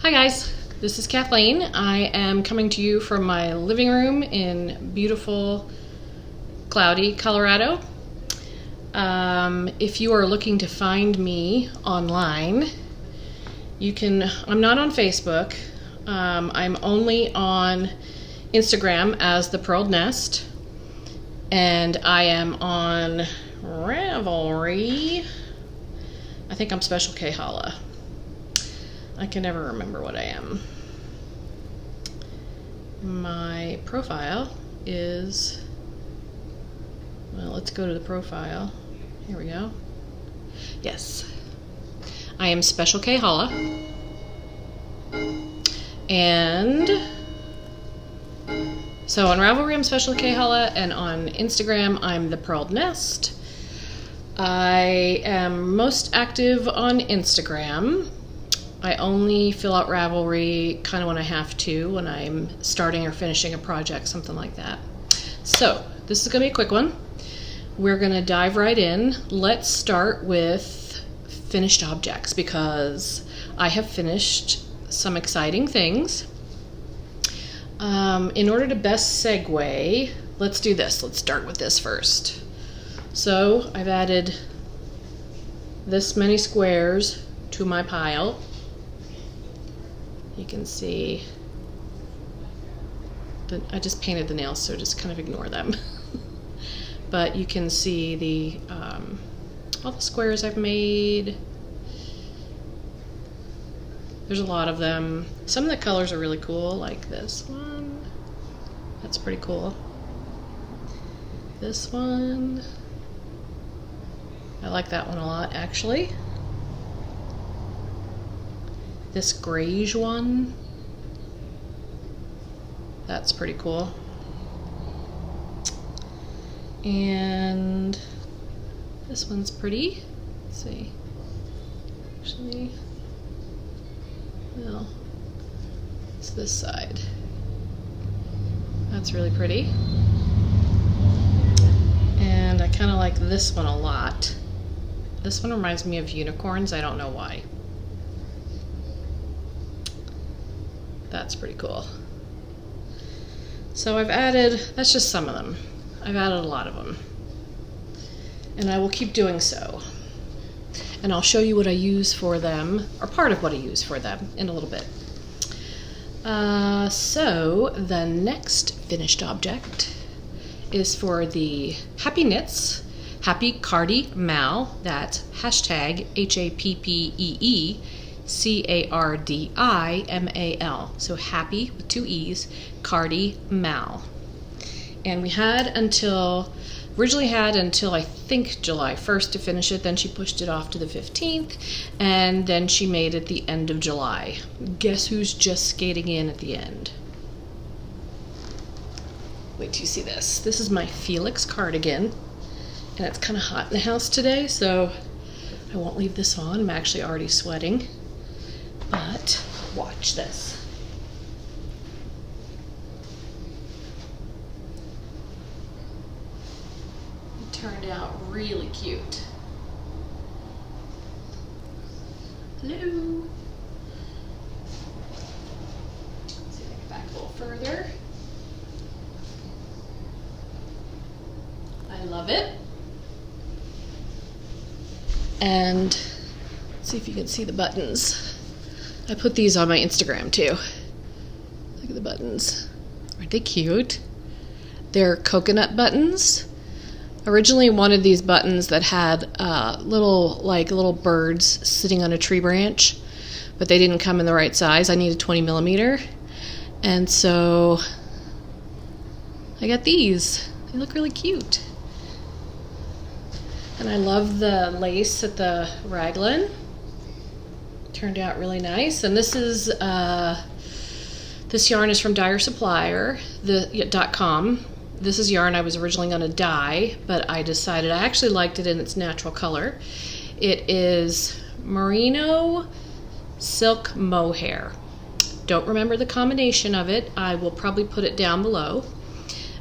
Hi guys, this is Kathleen. I am coming to you from my living room in beautiful, cloudy Colorado. If you are looking to find me online, you can, I'm not on Facebook. I'm only on Instagram as ThePurledNest, and I am on Ravelry. I think I'm specialkholla. I can never remember what I am. My profile is, well, let's go to the profile. Here we go. Yes. I am specialkholla. And so on Ravelry I'm specialkholla, and on Instagram I'm ThePurledNest. I am most active on Instagram. I only fill out Ravelry kind of when I have to, when I'm starting or finishing a project, something like that. So this is going to be a quick one. We're going to dive right in. Let's start with finished objects, because I have finished some exciting things. In order to best segue, let's do this. Let's start with this first. So I've added this many squares to my pile. You can see that I just painted the nails, so just kind of ignore them. But you can see the all the squares I've made. There's a lot of them. Some of the colors are really cool, like this one. That's pretty cool. This one, I like that one a lot, actually. This grayish one, that's pretty cool. And this one's pretty. Let's see. Actually, well, it's this side. That's really pretty. And I kind of like this one a lot. This one reminds me of unicorns. I don't know why. That's pretty cool. So I've added, that's just some of them. I've added a lot of them. And I will keep doing so. And I'll show you what I use for them, or part of what I use for them, in a little bit. So the next finished object is for the Happy Knits, Happy Cardi Mal. That's hashtag HAPPEE_CARDIMAL. So happy with 2 E's, Cardi Mal. And we had originally had until I think July 1st to finish it. Then she pushed it off to the 15th, and then she made it the end of July. Guess who's just skating in at the end? Wait till you see this. This is my Felix Cardigan, and it's kind of hot in the house today, so I won't leave this on. I'm actually already sweating. But watch this. It turned out really cute. Hello. Let's see if I can back a little further. I love it. And let's see if you can see the buttons. I put these on my Instagram too. Look at the buttons. Aren't they cute? They're coconut buttons. Originally wanted these buttons that had little birds sitting on a tree branch, but they didn't come in the right size. I needed 20 millimeter. And so I got these. They look really cute. And I love the lace at the raglan. Turned out really nice. And this is this yarn is from Dyer supplier, .com. This is yarn I was originally going to dye, but I decided I actually liked it in its natural color. It is merino silk mohair. Don't remember the combination of it. I will probably put it down below.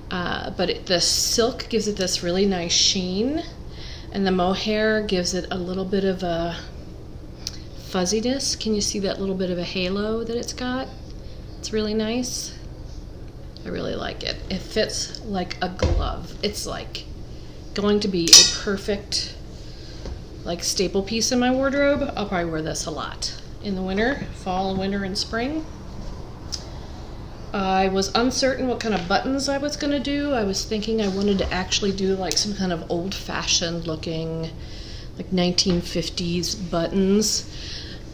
But the silk gives it this really nice sheen, and the mohair gives it a little bit of a fuzziness. Can you see that little bit of a halo that it's got? It's really nice. I really like it. It fits like a glove. It's like going to be a perfect like staple piece in my wardrobe. I'll probably wear this a lot in the winter, fall, winter, and spring. I was uncertain what kind of buttons I was going to do. I was thinking I wanted to actually do like some kind of old-fashioned looking like 1950s buttons.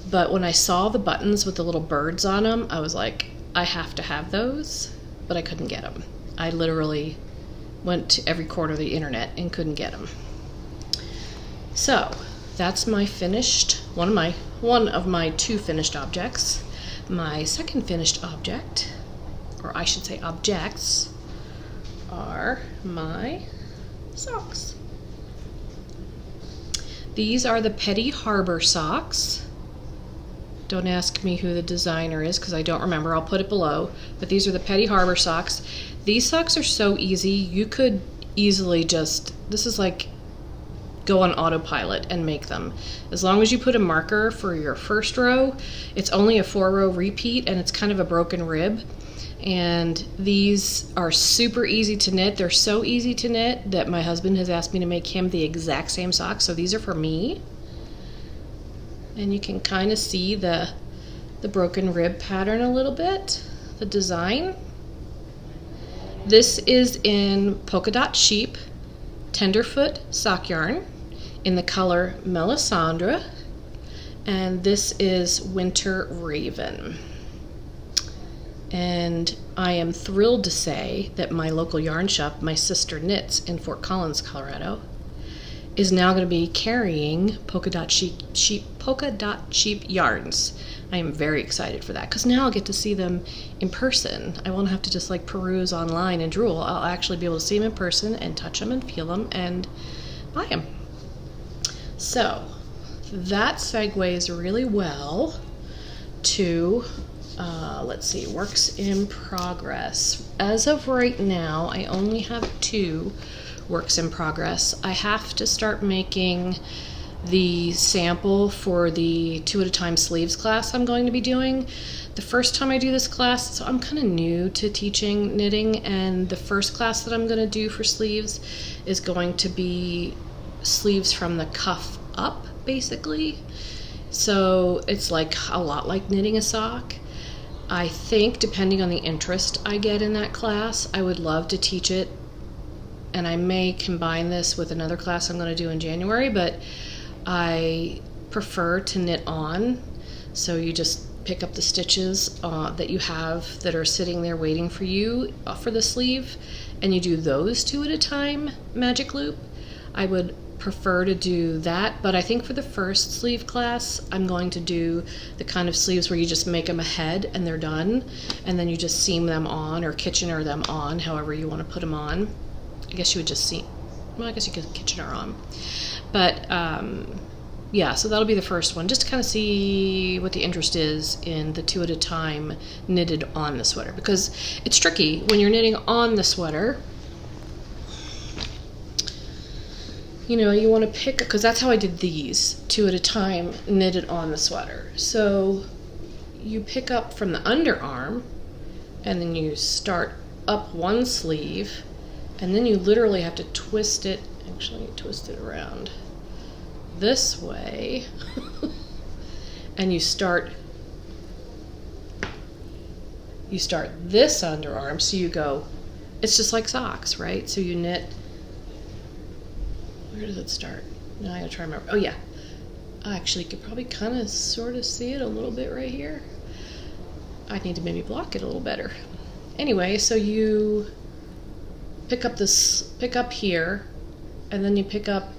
But when I saw the buttons with the little birds on them, I was like, I have to have those, but I couldn't get them. I literally went to every corner of the internet and couldn't get them. So that's my finished, one of my two finished objects. My second finished object, or I should say objects, are my socks. These are the Petty Harbor socks. Don't ask me who the designer is because I don't remember. I'll put it below. But these are the Petty Harbor socks. These socks are so easy. You could easily just, this is like go on autopilot and make them. As long as you put a marker for your first row, it's only a 4-row repeat and it's kind of a broken rib. And these are super easy to knit. They're so easy to knit that my husband has asked me to make him the exact same socks. So these are for me. And you can kind of see the broken rib pattern a little bit, the design. This is in polka dot sheep tenderfoot sock yarn in the color Melisandre, and this is Winter Raven. And I am thrilled to say that my local yarn shop, My Sister Knits in Fort Collins, Colorado, is now going to be carrying polka dot sheep yarns. I am very excited for that because now I'll get to see them in person. I won't have to just like peruse online and drool. I'll actually be able to see them in person and touch them and feel them and buy them. So that segues really well to let's see, works in progress. As of right now, I only have 2 works in progress. I have to start making the sample for the 2 at a time sleeves class I'm going to be doing. The first time I do this class, so I'm kind of new to teaching knitting, and the first class that I'm going to do for sleeves is going to be sleeves from the cuff up, basically. So it's like a lot like knitting a sock. I think depending on the interest I get in that class, I would love to teach it, and I may combine this with another class I'm going to do in January, but I prefer to knit on. So you just pick up the stitches that you have that are sitting there waiting for you for the sleeve, and you do those 2 at a time magic loop. I would prefer to do that, but I think for the first sleeve class I'm going to do the kind of sleeves where you just make them ahead and they're done, and then you just seam them on or Kitchener them on, however you want to put them on. I guess you would just seam, well, I guess you could Kitchener on, but yeah, so that'll be the first one, just to kind of see what the interest is in the 2 at a time knitted on the sweater, because it's tricky when you're knitting on the sweater. You know, you want to pick, because that's how I did these 2 at a time knitted on the sweater. So you pick up from the underarm and then you start up one sleeve, and then you literally have to twist it, actually twist it around this way and you start this underarm, so you go, it's just like socks, right? So you knit, where does it start? Now I gotta try to remember. Oh yeah, I actually could probably kind of sort of see it a little bit right here. I need to maybe block it a little better. Anyway, so you pick up here, and then you pick up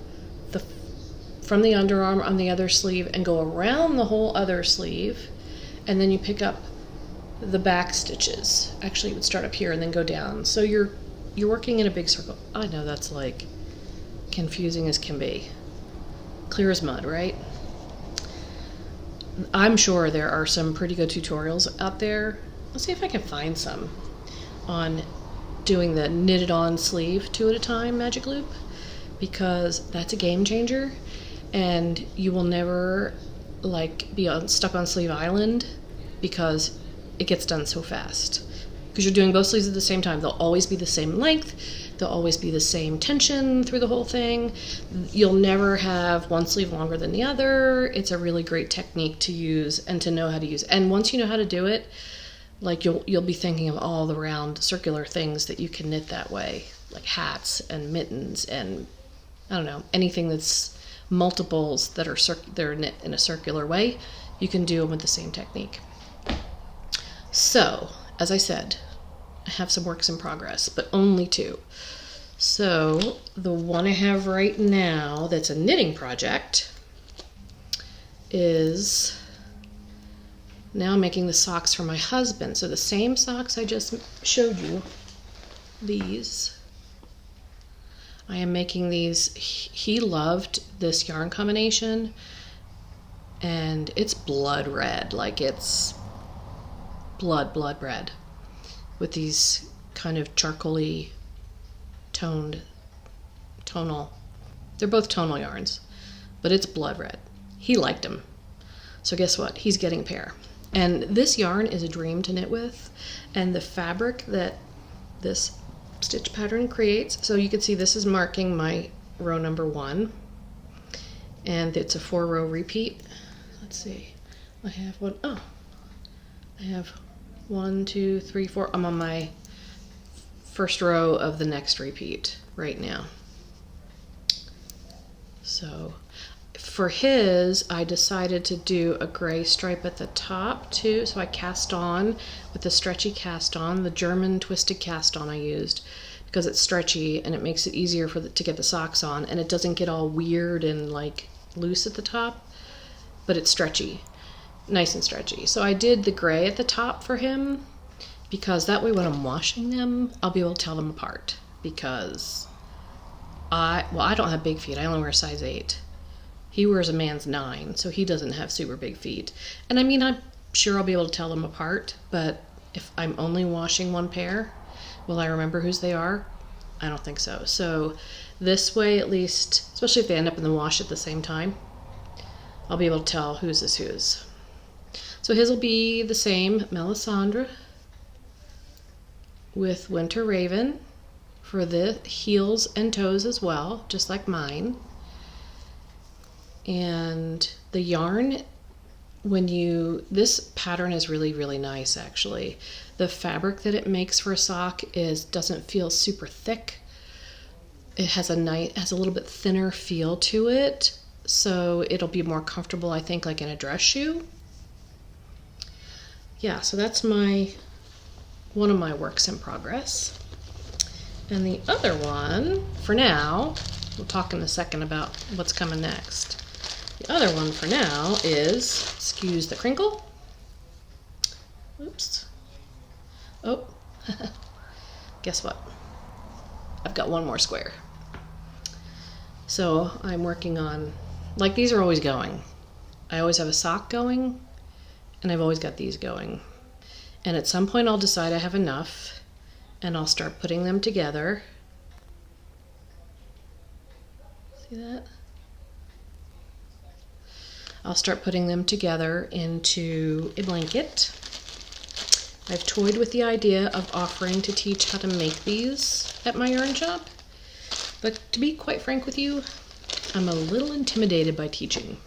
from the underarm on the other sleeve and go around the whole other sleeve, and then you pick up the back stitches. Actually, you would start up here and then go down. So you're working in a big circle. I know that's like confusing as can be. Clear as mud, right? I'm sure there are some pretty good tutorials out there. Let's see if I can find some on doing the knitted on sleeve 2 at a time magic loop, because that's a game changer, and you will never like be stuck on sleeve island because it gets done so fast. Because you're doing both sleeves at the same time. They'll always be the same length. They'll always be the same tension through the whole thing. You'll never have one sleeve longer than the other. It's a really great technique to use and to know how to use. And once you know how to do it, like you'll be thinking of all the round circular things that you can knit that way, like hats and mittens and I don't know, anything that's multiples that are they're knit in a circular way. You can do them with the same technique. So, as I said, I have some works in progress, but only 2. So the one I have right now that's a knitting project is now making the socks for my husband. So the same socks I just showed you, these, I am making these. He loved this yarn combination and it's blood red, like it's blood red, with these kind of charcoaly tonal, they're both tonal yarns, but it's blood red. He liked them. So guess what? He's getting a pair. And this yarn is a dream to knit with. And the fabric that this stitch pattern creates, so you can see this is marking my row number 1. And it's a 4-row repeat. Let's see. I have one. Oh, I have 1, 2, 3, 4. I'm on my first row of the next repeat right now. So for his, I decided to do a gray stripe at the top too. So I cast on with the stretchy cast on, the German twisted cast on I used because it's stretchy and it makes it easier to get the socks on, and it doesn't get all weird and like loose at the top, but it's stretchy, nice and stretchy. So I did the gray at the top for him because that way when I'm washing them, I'll be able to tell them apart, because I don't have big feet. I only wear a size 8. He wears a man's 9, so he doesn't have super big feet. And I mean, I'm sure I'll be able to tell them apart, but if I'm only washing one pair, will I remember whose they are? I don't think so. So this way, at least, especially if they end up in the wash at the same time, I'll be able to tell whose is whose. So his will be the same, Melisandre, with Winter Raven for the heels and toes as well, just like mine. And the yarn, this pattern is really nice actually. The fabric that it makes for a sock doesn't feel super thick. It has a little bit thinner feel to it, so it'll be more comfortable, I think, like in a dress shoe. Yeah, so that's one of my works in progress. And the other one, for now, we'll talk in a second about what's coming next. The other one for now is, excuse the crinkle. Oops. Oh, guess what? I've got one more square. So I'm working on, like, these are always going. I always have a sock going, and I've always got these going. And at some point I'll decide I have enough, and I'll start putting them together. See that? I'll start putting them together into a blanket. I've toyed with the idea of offering to teach how to make these at my yarn shop, but to be quite frank with you, I'm a little intimidated by teaching.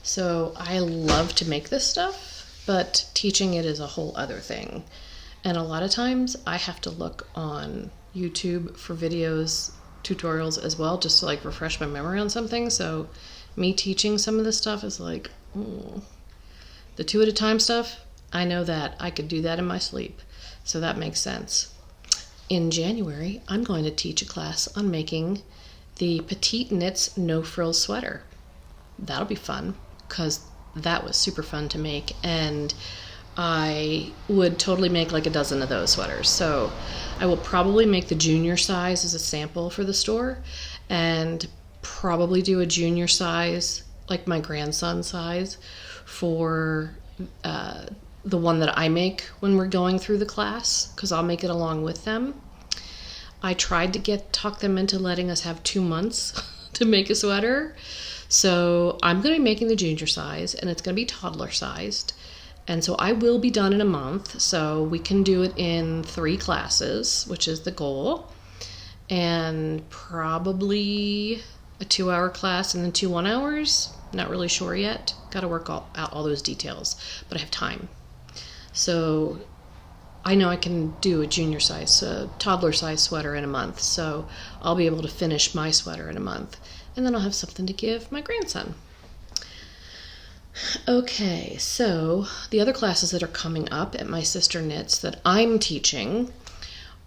So I love to make this stuff, but teaching it is a whole other thing. And a lot of times I have to look on YouTube for videos, tutorials as well, just to like refresh my memory on something. So me teaching some of this stuff is like, the 2 at a time stuff, I know that I could do that in my sleep. So that makes sense. In January, I'm going to teach a class on making the Petite Knits No Frills sweater. That'll be fun, because that was super fun to make, and I would totally make like a dozen of those sweaters. So I will probably make the junior size as a sample for the store, and probably do a junior size, like my grandson size, for the one that I make when we're going through the class, because I'll make it along with them. I tried to talk them into letting us have 2 months to make a sweater. So I'm going to be making the junior size, and it's going to be toddler sized. And so I will be done in a month. So we can do it in 3 classes, which is the goal. And probably a 2-hour class and then 2 1-hours. Not really sure yet. Got to work out all those details, but I have time. So I know I can do a junior size, toddler size sweater in a month. So I'll be able to finish my sweater in a month. And then I'll have something to give my grandson. Okay, so the other classes that are coming up at my sister knits that I'm teaching,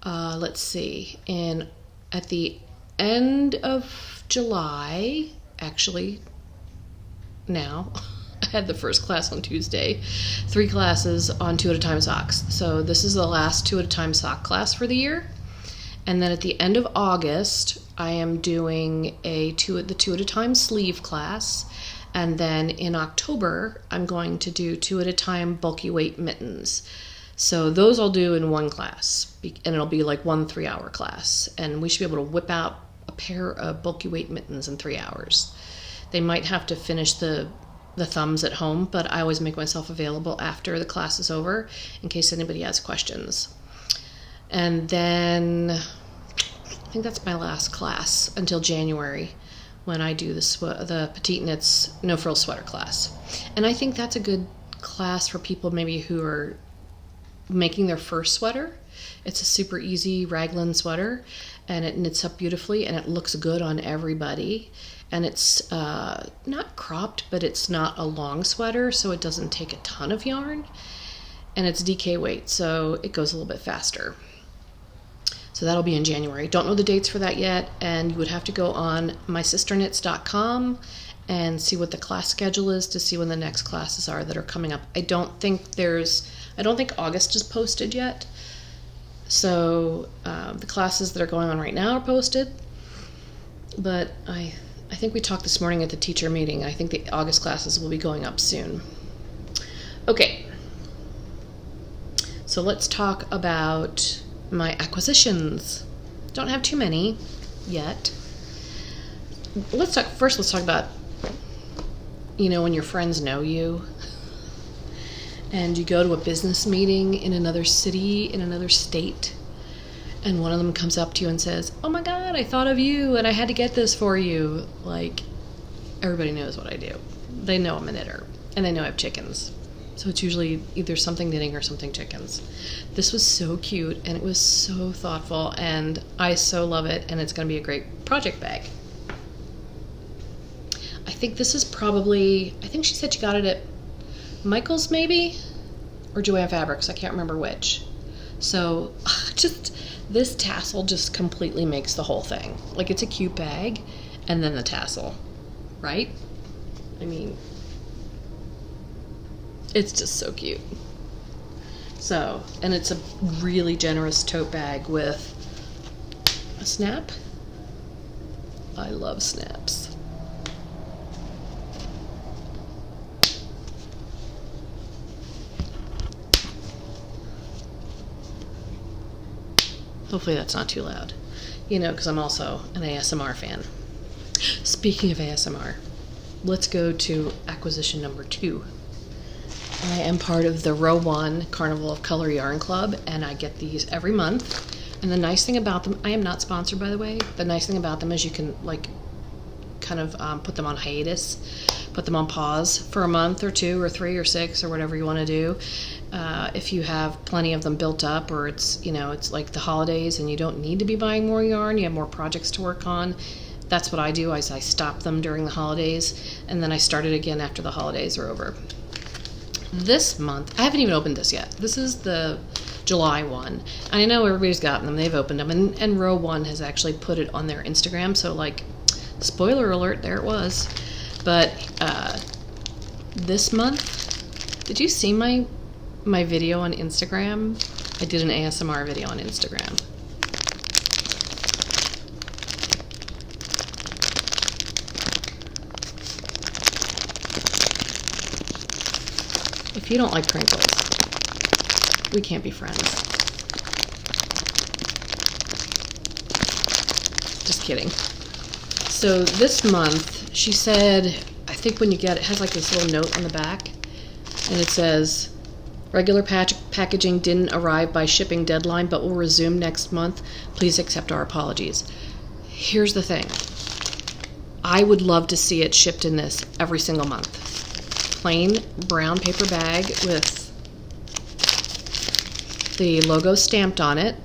let's see, at the end of July, actually now, I had the first class on Tuesday, 3 classes on 2 at a time socks. So this is the last 2 at a time sock class for the year. And then at the end of August, I am doing the 2 at a time sleeve class. And then in October, I'm going to do 2 at a time bulky weight mittens. So those I'll do in 1 class, and it'll be like 1 3-hour class. And we should be able to whip out a pair of bulky weight mittens in 3 hours. They might have to finish the thumbs at home, but I always make myself available after the class is over in case anybody has questions. And then I think that's my last class until January, when I do the Petite Knits No Frill Sweater class. And I think that's a good class for people maybe who are making their first sweater. It's a super easy raglan sweater, and it knits up beautifully, and it looks good on everybody. And it's not cropped, but it's not a long sweater, so it doesn't take a ton of yarn. And it's DK weight, so it goes a little bit faster. So that'll be in January. Don't know the dates for that yet, and you would have to go on mysisternits.com and see what the class schedule is to see when the next classes are that are coming up. I don't think August is posted yet. So the classes that are going on right now are posted, but I think we talked this morning at the teacher meeting. I think the August classes will be going up soon. Okay, so let's talk about my acquisitions. Don't have too many yet. Let's talk about, when your friends know you and you go to a business meeting in another city, in another state, and one of them comes up to you and says, "Oh my God, I thought of you and I had to get this for you." Like, everybody knows what I do. They know I'm a knitter, and they know I have chickens. So it's usually either something knitting or something chickens. This was so cute, and it was so thoughtful, and I so love it, and it's going to be a great project bag. I think this is I think she said she got it at Michael's maybe, or Joanne Fabrics. I can't remember which. So this tassel just completely makes the whole thing. Like, it's a cute bag, and then the tassel, right? I mean, it's just so cute. So, and it's a really generous tote bag with a snap. I love snaps. Hopefully that's not too loud, because I'm also an ASMR fan. Speaking of ASMR, let's go to acquisition number 2. I am part of the Row 1 Carnival of Color Yarn Club, and I get these every month. And the nice thing about them, I am not sponsored, by the way. The nice thing about them is you can kind of put them on hiatus, put them on pause for a month or 2 or 3 or 6 or whatever you want to do. If you have plenty of them built up, or it's like the holidays and you don't need to be buying more yarn, you have more projects to work on. That's what I do. I stop them during the holidays, and then I start it again after the holidays are over. This month, I haven't even opened this yet. This is the July one. And I know everybody's gotten them. They've opened them. And Row 1 has actually put it on their Instagram. So, spoiler alert, there it was. But this month, did you see my video on Instagram? I did an ASMR video on Instagram. If you don't like crinkles, we can't be friends. Just kidding. So this month, she said, I think when you get it, has like this little note on the back, and it says, regular packaging didn't arrive by shipping deadline, but will resume next month. Please accept our apologies. Here's the thing. I would love to see it shipped in this every single month. Plain brown paper bag with the logo stamped on it.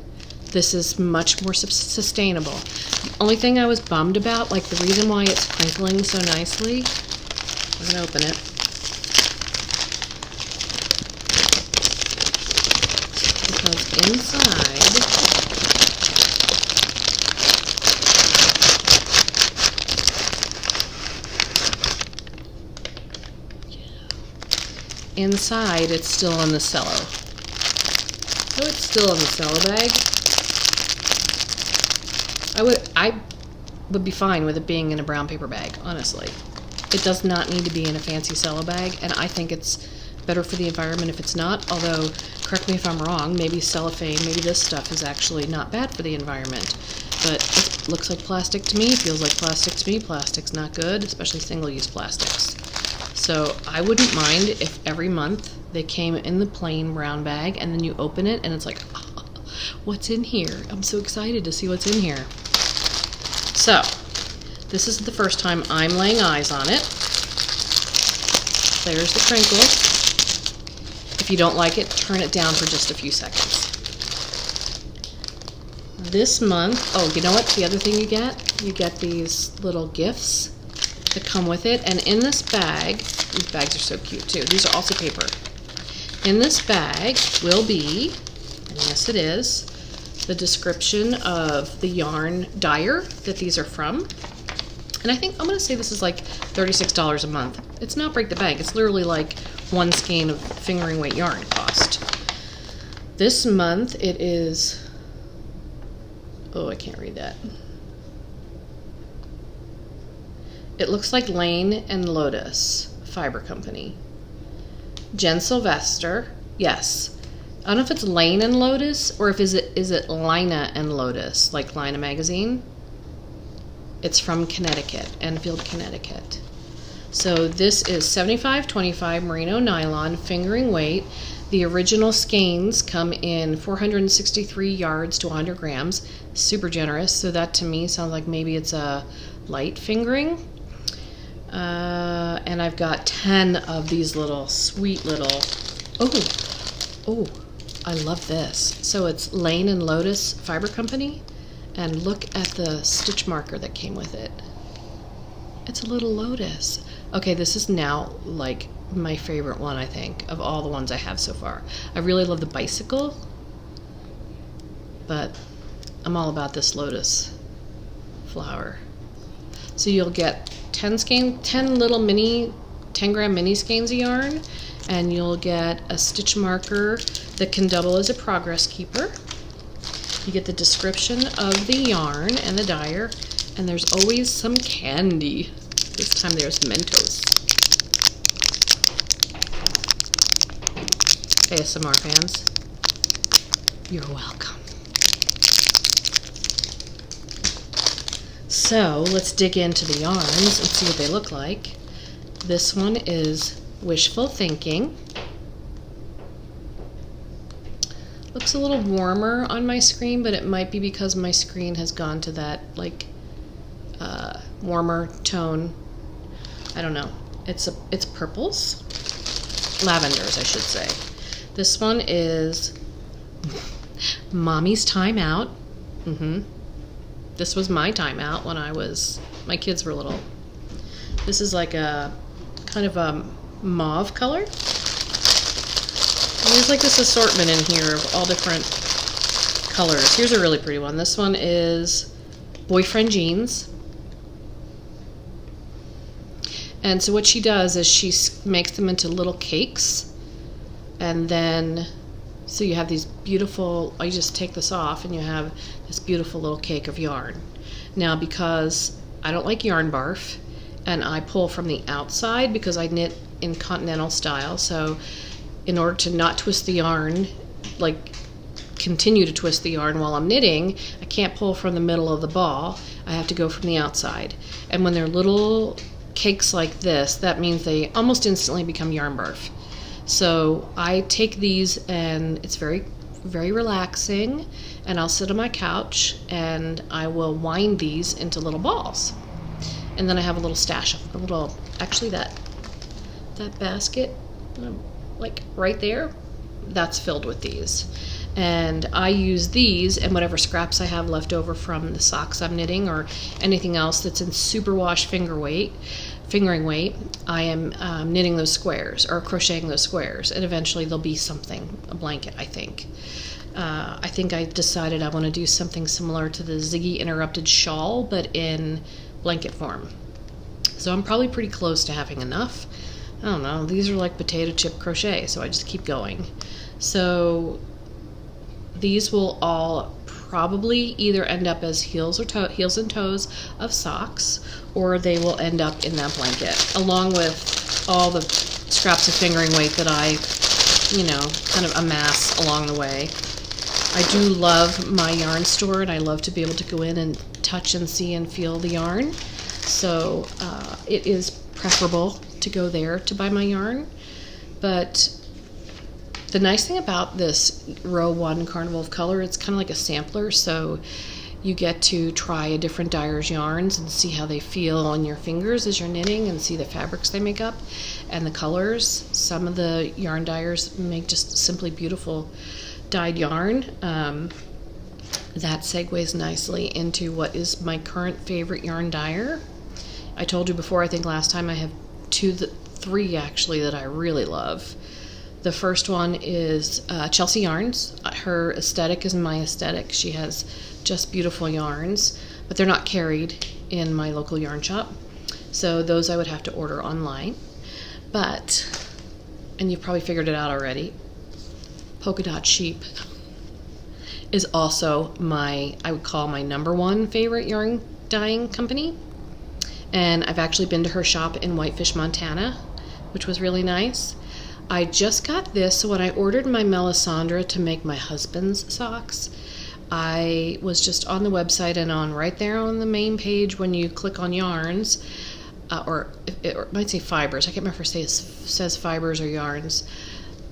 This is much more sustainable. The only thing I was bummed about, like the reason why it's crinkling so nicely, I'm going to open it. Because inside, inside it's still in the cello. So it's still in the cello bag. I would be fine with it being in a brown paper bag, honestly. It does not need to be in a fancy cello bag, and I think it's better for the environment if it's not, although, correct me if I'm wrong, maybe cellophane, maybe this stuff is actually not bad for the environment. But it looks like plastic to me, feels like plastic to me. Plastic's not good, especially single-use plastics. So I wouldn't mind if every month they came in the plain brown bag, and then you open it, and it's like, oh, what's in here? I'm so excited to see what's in here. So, this is the first time I'm laying eyes on it. There's the crinkle. If you don't like it, turn it down for just a few seconds. This month, oh, you know what? The other thing you get these little gifts that come with it. And in this bag, these bags are so cute too. These are also paper. In this bag will be, and yes it is, the description of the yarn Dyer that these are from. And I think, I'm going to say this is like $36 a month. It's not break the bank. It's literally like one skein of fingering weight yarn cost. This month it is, oh, I can't read that. It looks like Lane and Lotus Fiber Company. Jen Sylvester, yes. I don't know if it's Lane and Lotus or if is it Lina and Lotus, like Lina magazine. It's from Connecticut, Enfield, Connecticut. So this is 75/25 merino nylon, fingering weight. The original skeins come in 463 yards to 100 grams. Super generous, so that to me sounds like maybe it's a light fingering. And I've got 10 of these little, sweet little, oh, I love this. So it's Lane and Lotus Fiber Company. And look at the stitch marker that came with it. It's a little lotus. Okay, this is now like my favorite one, I think, of all the ones I have so far. I really love the bicycle, but I'm all about this lotus flower. So you'll get 10 little mini, 10-gram mini skeins of yarn, and you'll get a stitch marker that can double as a progress keeper. You get the description of the yarn and the Dyer, and there's always some candy. This time there's Mentos. ASMR fans, you're welcome. So let's dig into the yarns and see what they look like. This one is Wishful Thinking. Looks a little warmer on my screen, but it might be because my screen has gone to that like warmer tone. I don't know. It's purples, lavenders, I should say. This one is Mommy's Timeout. This was my timeout when my kids were little. This is like a kind of a mauve color. And there's like this assortment in here of all different colors. Here's a really pretty one. This one is Boyfriend Jeans. And so what she does is she makes them into little cakes. And then, so you have these beautiful, you just take this off and you have this beautiful little cake of yarn. Now, because I don't like yarn barf, and I pull from the outside because I knit in continental style, so in order to not twist the yarn, like continue to twist the yarn while I'm knitting, I can't pull from the middle of the ball. I have to go from the outside. And when they're little cakes like this, that means they almost instantly become yarn barf. So I take these, and it's very, very relaxing, and I'll sit on my couch and I will wind these into little balls. And then I have a little stash of them, actually that basket, like right there, that's filled with these. And I use these and whatever scraps I have left over from the socks I'm knitting or anything else that's in superwash fingering weight, I am knitting those squares or crocheting those squares, and eventually there'll be something, a blanket, I think. I think I decided I want to do something similar to the Ziggy Interrupted shawl, but in blanket form. So I'm probably pretty close to having enough. I don't know, these are like potato chip crochet, so I just keep going. So these will all probably either end up as heels and toes of socks, or they will end up in that blanket, along with all the scraps of fingering weight that I, kind of amass along the way. I do love my yarn store, and I love to be able to go in and touch and see and feel the yarn. So it is preferable to go there to buy my yarn. But the nice thing about this row 1 Carnival of Color, it's kind of like a sampler, so you get to try a different dyer's yarns and see how they feel on your fingers as you're knitting, and see the fabrics they make up and the colors. Some of the yarn dyers make just simply beautiful dyed yarn. That segues nicely into what is my current favorite yarn dyer. I told you before, I think last time, I have 3 actually that I really love. The first one is Chelsea Yarns. Her aesthetic is my aesthetic. She has just beautiful yarns, but they're not carried in my local yarn shop. So those I would have to order online. But, and you've probably figured it out already, Polka Dot Sheep is also I would call my #1 favorite yarn dyeing company. And I've actually been to her shop in Whitefish, Montana, which was really nice. I just got this, so when I ordered my Melisandre to make my husband's socks, I was just on the website, and right there on the main page when you click on yarns, or it might say fibers, I can't remember if it says fibers or yarns,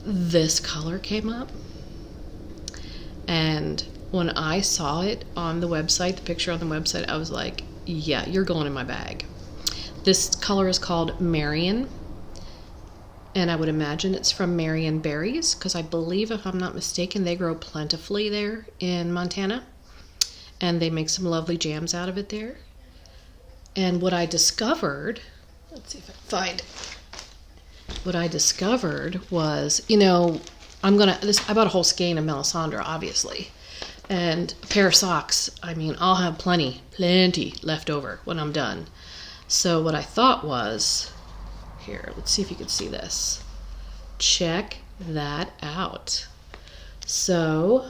this color came up. And when I saw it on the website, the picture on the website, I was like, yeah, you're going in my bag. This color is called Marion, and I would imagine it's from Marion berries, because I believe, if I'm not mistaken, they grow plentifully there in Montana, and they make some lovely jams out of it there. And what I discovered, let's see if I can find it. What I discovered was, I bought a whole skein of Melisandre, obviously, and a pair of socks. I mean, I'll have plenty left over when I'm done. So what I thought was, here, let's see if you can see this. Check that out. So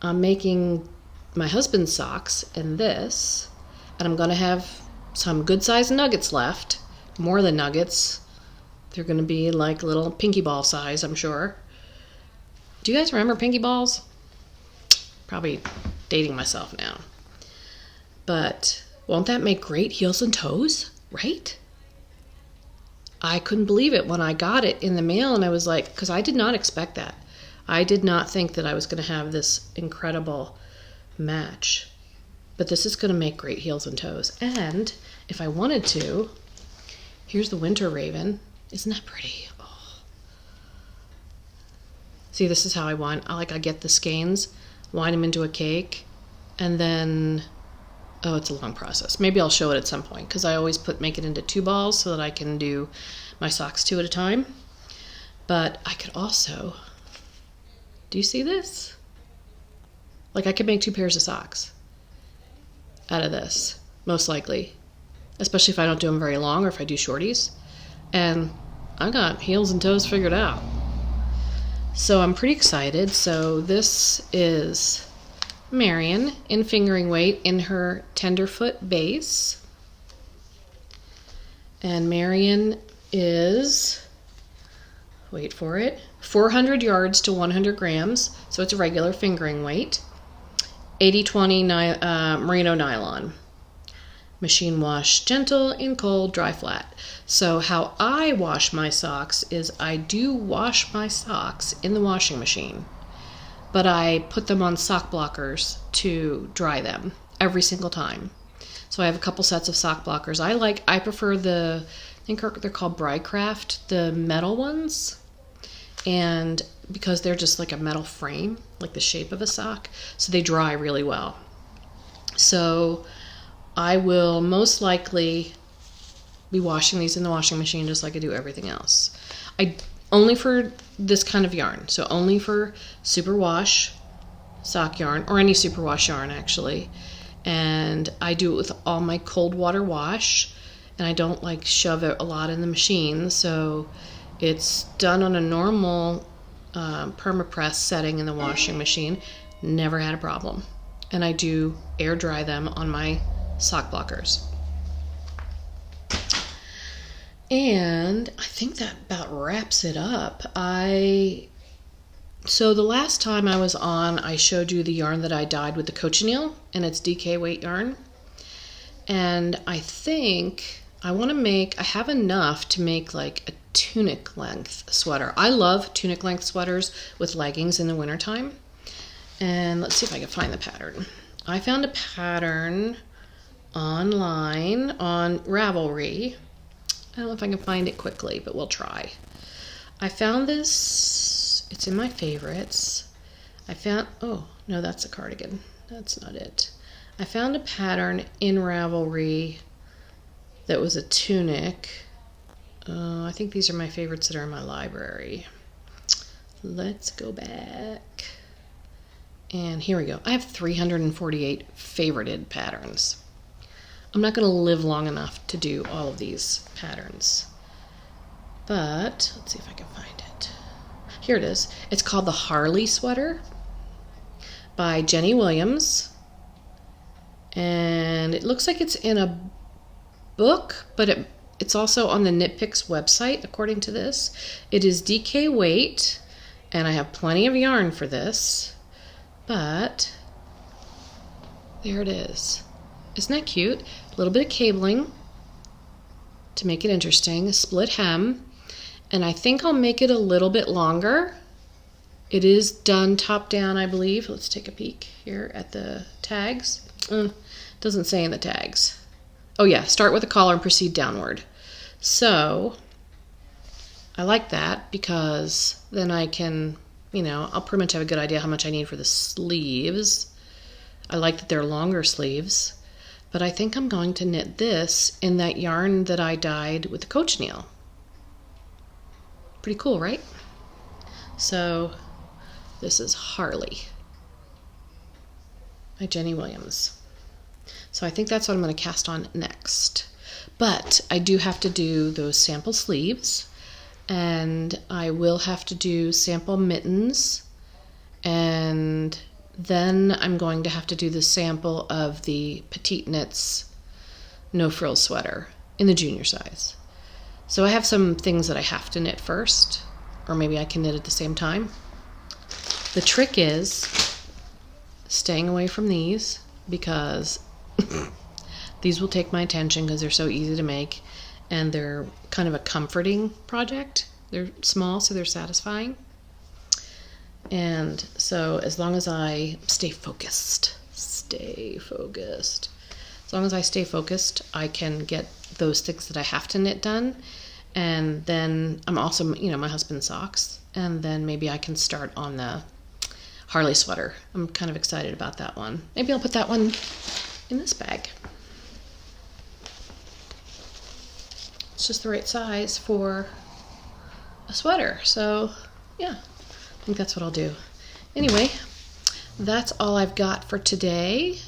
I'm making my husband's socks in this, and I'm going to have some good sized nuggets left, more than nuggets. They're going to be like little pinky ball size, I'm sure. Do you guys remember pinky balls? Probably dating myself now. But won't that make great heels and toes, right? I couldn't believe it when I got it in the mail, and I was like, because I did not expect that. I did not think that I was going to have this incredible match. But this is going to make great heels and toes. And if I wanted to, here's the Winter Raven. Isn't that pretty? Oh. See, this is how I get the skeins, wind them into a cake, and then, it's a long process. Maybe I'll show it at some point, because I always make it into 2 balls so that I can do my socks 2 at a time. But I could also, do you see this? Like, I could make 2 pairs of socks out of this, most likely, especially if I don't do them very long or if I do shorties. And I got heels and toes figured out. So I'm pretty excited. So this is Marion in fingering weight in her tenderfoot base. And Marion is, wait for it, 400 yards to 100 grams. So it's a regular fingering weight. 80-20 merino nylon. machine wash, gentle, in cold, dry flat. So how I wash my socks is I do wash my socks in the washing machine, but I put them on sock blockers to dry them every single time. So I have a couple sets of sock blockers. I prefer I think they're called Brycraft, the metal ones. And because they're just like a metal frame, like the shape of a sock, so they dry really well. So I will most likely be washing these in the washing machine just like I do everything else. Only for this kind of yarn, so only for superwash sock yarn, or any superwash yarn actually. And I do it with all my cold water wash, and I don't like shove it a lot in the machine, so it's done on a normal permapress setting in the washing machine. Never had a problem. And I do air dry them on my sock blockers. And I think that about wraps it up. So the last time I was on, I showed you the yarn that I dyed with the cochineal, and it's DK weight yarn. And I think I have enough to make like a tunic length sweater. I love tunic length sweaters with leggings in the wintertime. And let's see if I can find the pattern. I found a pattern online on Ravelry. I don't know if I can find it quickly, but we'll try. I found this, it's in my favorites. Oh, no, that's a cardigan. That's not it. I found a pattern in Ravelry that was a tunic. I think these are my favorites that are in my library. Let's go back. And here we go. I have 348 favorited patterns. I'm not going to live long enough to do all of these patterns. But let's see if I can find it. Here it is. It's called the Harley sweater by Jenny Williams. And it looks like it's in a book, but it's also on the Knit Picks website, according to this. It is DK weight, and I have plenty of yarn for this, but there it is. Isn't that cute? A little bit of cabling to make it interesting, a split hem, and I think I'll make it a little bit longer. It is done top down, I believe. Let's take a peek here at the tags. Doesn't say in the tags. Oh yeah, start with a collar and proceed downward. So I like that because then I can, I'll pretty much have a good idea how much I need for the sleeves. I like that they're longer sleeves, but I think I'm going to knit this in that yarn that I dyed with the cochineal. Pretty cool, right? So this is Harley by Jenny Williams. So I think that's what I'm going to cast on next. But I do have to do those sample sleeves, and I will have to do sample mittens, and then I'm going to have to do the sample of the Petite Knits no frills sweater in the junior size. So I have some things that I have to knit first, or maybe I can knit at the same time. The trick is staying away from these because these will take my attention because they're so easy to make, and they're kind of a comforting project. They're small, so they're satisfying. And so as long as I stay focused, as long as I stay focused, I can get those things that I have to knit done. And then I'm also, my husband's socks, and then maybe I can start on the Harley sweater. I'm kind of excited about that one. Maybe I'll put that one in this bag. It's just the right size for a sweater. So yeah, I think that's what I'll do. Anyway, that's all I've got for today.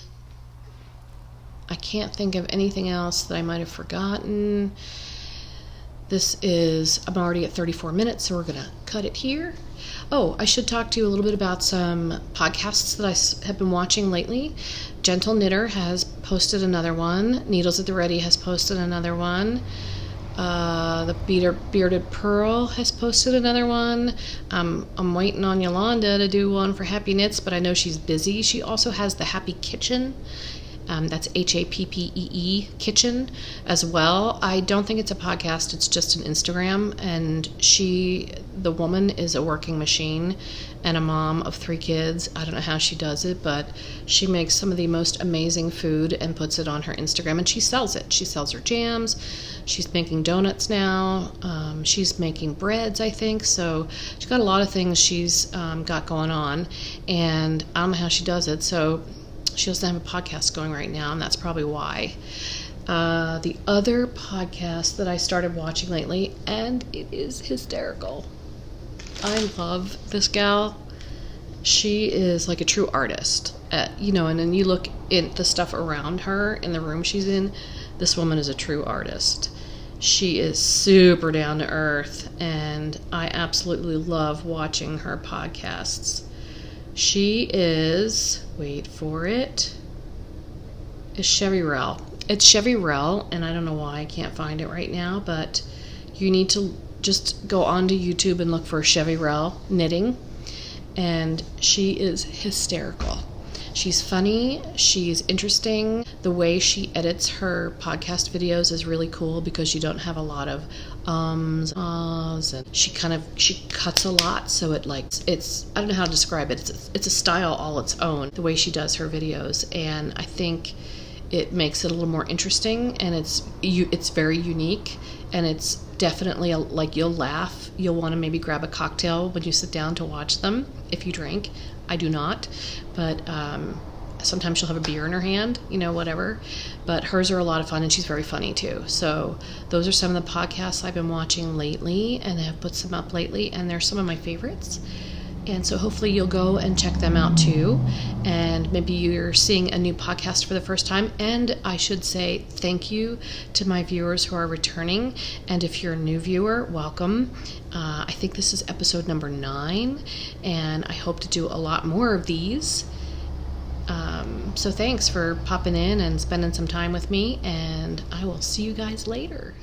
I can't think of anything else that I might have forgotten. I'm already at 34 minutes, so we're going to cut it here. Oh, I should talk to you a little bit about some podcasts that I have been watching lately. Gentle Knitter has posted another one. Needles at the Ready has posted another one. The Bearded Pearl has posted another one. I'm waiting on Yolanda to do one for Happy Knits, but I know she's busy. She also has the Happy Kitchen, That's HAPPEE Kitchen as well. I don't think it's a podcast, it's just an Instagram. And the woman is a working machine and a mom of 3 kids. I don't know how she does it, but she makes some of the most amazing food and puts it on her Instagram, and she sells it. She sells her jams. She's making donuts now. She's making breads, I think. So she's got a lot of things she's got going on, and I don't know how she does it. So she doesn't have a podcast going right now, and that's probably why. The other podcast that I started watching lately, and it is hysterical. I love this gal. She is like a true artist. And then you look at the stuff around her in the room she's in. This woman is a true artist. She is super down to earth, and I absolutely love watching her podcasts. She is, wait for it, is Chevy Rell. It's Chevy Rell, and I don't know why I can't find it right now, but you need to just go onto YouTube and look for Chevy Rell knitting, and she is hysterical. She's funny, she's interesting. The way she edits her podcast videos is really cool because you don't have a lot of ahs, and she cuts a lot, so it's I don't know how to describe it. It's a style all its own, the way she does her videos, and I think it makes it a little more interesting, and it's very unique, and it's definitely you'll laugh. You'll want to maybe grab a cocktail when you sit down to watch them if you drink. I do not, but sometimes she'll have a beer in her hand, whatever. But hers are a lot of fun, and she's very funny too. So those are some of the podcasts I've been watching lately, and I have put some up lately, and they're some of my favorites. And so hopefully you'll go and check them out too. And maybe you're seeing a new podcast for the first time. And I should say thank you to my viewers who are returning. And if you're a new viewer, welcome. I think this is episode number 9. And I hope to do a lot more of these. So thanks for popping in and spending some time with me. And I will see you guys later.